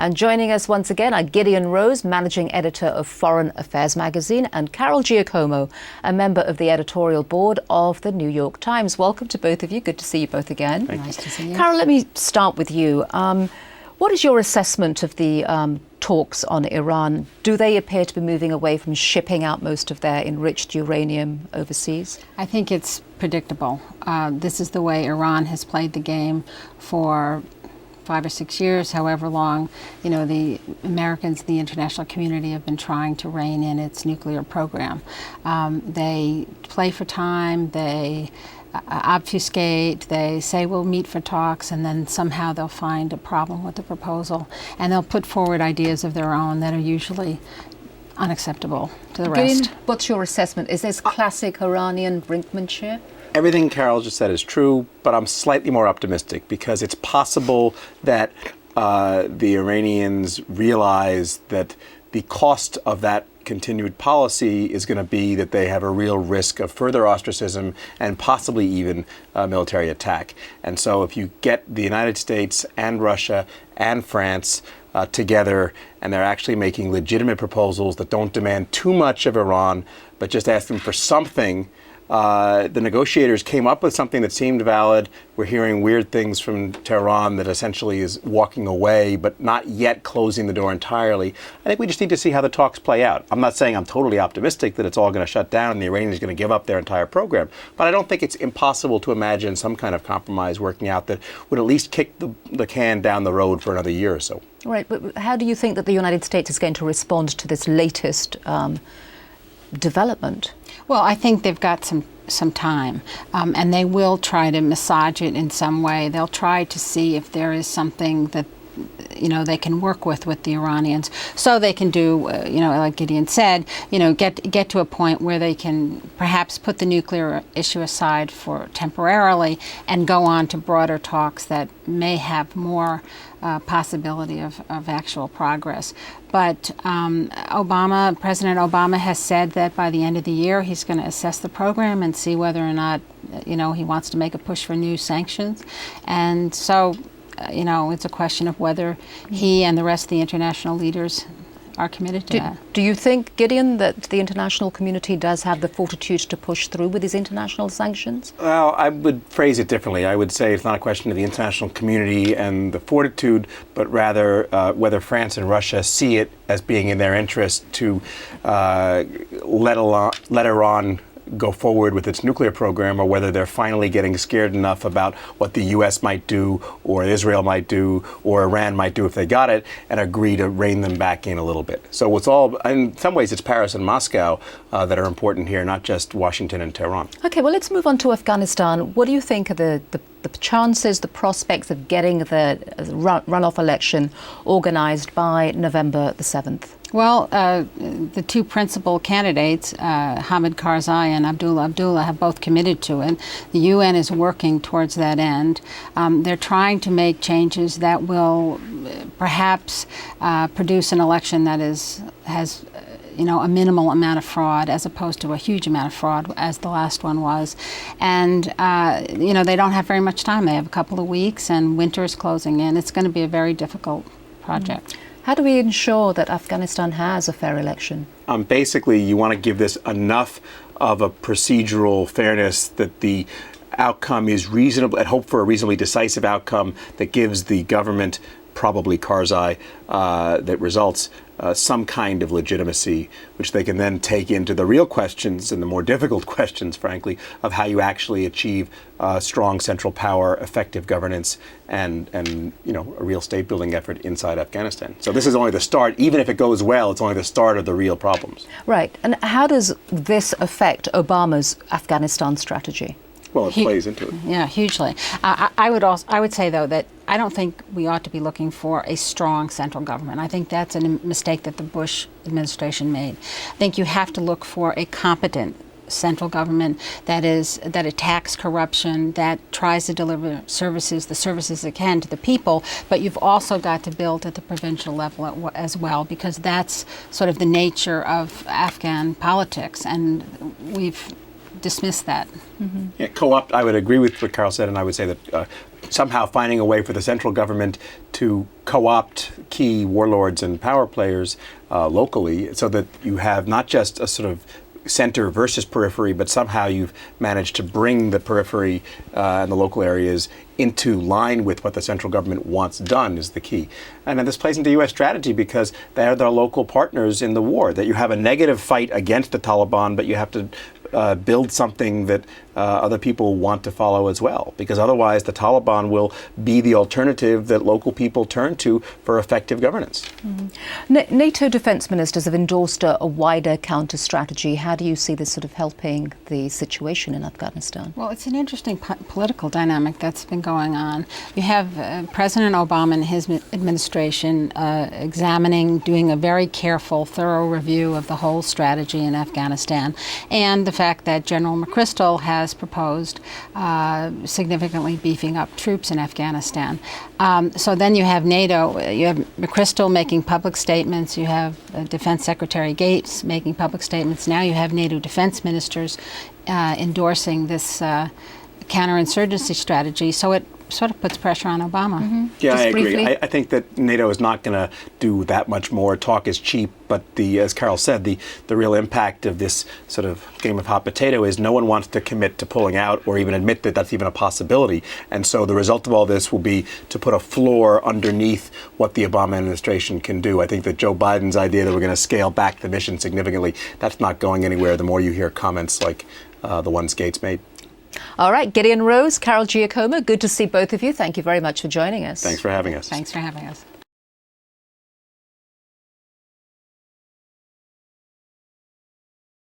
And joining us once again are Gideon Rose, Managing Editor of Foreign Affairs magazine, and Carol Giacomo, a member of the editorial board of the New York Times. Welcome to both of you. Good to see you both again. Nice to see you. Carol, let me start with you. What is your assessment of the talks on Iran? Do they appear to be moving away from shipping out most of their enriched uranium overseas? I think it's predictable. This is the way Iran has played the game for 5 or 6 years, however long, the Americans, the international community have been trying to rein in its nuclear program. They play for time, they obfuscate, they say we'll meet for talks, and then somehow they'll find a problem with the proposal, and they'll put forward ideas of their own that are usually unacceptable to the rest. What's your assessment? Is this classic Iranian brinksmanship? Everything Carol just said is true, but I'm slightly more optimistic because it's possible that the Iranians realize that the cost of that continued policy is going to be that they have a real risk of further ostracism and possibly even military attack. And so if you get the United States and Russia and France together, and they're actually making legitimate proposals that don't demand too much of Iran, but just ask them for something. The negotiators came up with something that seemed valid. We're hearing weird things from Tehran that essentially is walking away, but not yet closing the door entirely. I think we just need to see how the talks play out. I'm not saying I'm totally optimistic that it's all going to shut down and the Iranians are going to give up their entire program, but I don't think it's impossible to imagine some kind of compromise working out that would at least kick the can down the road for another year or so. Right, but how do you think that the United States is going to respond to this latest development? Well, I think they've got some time, and they will try to massage it in some way. They'll try to see if there is something that they can work with the Iranians, so they can do, like Gideon said, get to a point where they can perhaps put the nuclear issue aside for temporarily and go on to broader talks that may have more possibility of actual progress. But President Obama has said that by the end of the year he's going to assess the program and see whether or not he wants to make a push for new sanctions. And so it's a question of whether he and the rest of the international leaders are committed to that. Do you think, Gideon, that the international community does have the fortitude to push through with these international sanctions? Well, I would phrase it differently. I would say it's not a question of the international community and the fortitude, but rather whether France and Russia see it as being in their interest to let Iran go forward with its nuclear program, or whether they're finally getting scared enough about what the U.S. might do, or Israel might do, or Iran might do if they got it, and agree to rein them back in a little bit. So it's all, in some ways, it's Paris and Moscow that are important here, not just Washington and Tehran. Okay, well, let's move on to Afghanistan. What do you think of the chances, the prospects of getting the runoff election organized by November the 7th? Well, the two principal candidates, Hamid Karzai and Abdullah, have both committed to it. The UN is working towards that end. They're trying to make changes that will perhaps produce an election that has a minimal amount of fraud as opposed to a huge amount of fraud as the last one was. And, they don't have very much time. They have a couple of weeks and winter is closing in. It's going to be a very difficult project. How do we ensure that Afghanistan has a fair election? Basically, you want to give this enough of a procedural fairness that the outcome is reasonable, and hope for a reasonably decisive outcome that gives the government, probably Karzai, that results some kind of legitimacy, which they can then take into the real questions and the more difficult questions, frankly, of how you actually achieve strong central power, effective governance, and a real state-building effort inside Afghanistan. So this is only the start. Even if it goes well, it's only the start of the real problems. Right. And how does this affect Obama's Afghanistan strategy? Well, it plays into it. Yeah, hugely. I would say, though, that I don't think we ought to be looking for a strong central government. I think that's a mistake that the Bush administration made. I think you have to look for a competent central government that attacks corruption, that tries to deliver the services it can to the people, but you've also got to build at the provincial level as well, because that's sort of the nature of Afghan politics, and we've dismiss that. Mm-hmm. Yeah, I would agree with what Carol said, and I would say that somehow finding a way for the central government to co-opt key warlords and power players locally, so that you have not just a sort of center versus periphery, but somehow you've managed to bring the periphery and the local areas into line with what the central government wants done is the key. And then this plays into U.S. strategy because they are their local partners in the war, that you have a negative fight against the Taliban, but you have to build something that other people want to follow as well, because otherwise the Taliban will be the alternative that local people turn to for effective governance. NATO defense ministers have endorsed a wider counter strategy. How do you see this sort of helping the situation in Afghanistan? Well, it's an interesting political dynamic that's been going on. You have President Obama and his administration examining, doing a very careful, thorough review of the whole strategy in Afghanistan, and the fact that General McChrystal has proposed significantly beefing up troops in Afghanistan. So then you have NATO, you have McChrystal making public statements, you have Defense Secretary Gates making public statements. Now you have NATO defense ministers endorsing this counterinsurgency strategy. So it sort of puts pressure on Obama. Yeah, Just I agree. briefly. I think that NATO is not going to do that much more. Talk is cheap, but as Carol said, the real impact of this sort of game of hot potato is no one wants to commit to pulling out or even admit that that's even a possibility. And so the result of all this will be to put a floor underneath what the Obama administration can do. I think that Joe Biden's idea that we're going to scale back the mission significantly, that's not going anywhere the more you hear comments like the ones Gates made. All right, Gideon Rose, Carol Giacomo, good to see both of you. Thank you very much for joining us. Thanks for having us. Thanks for having us.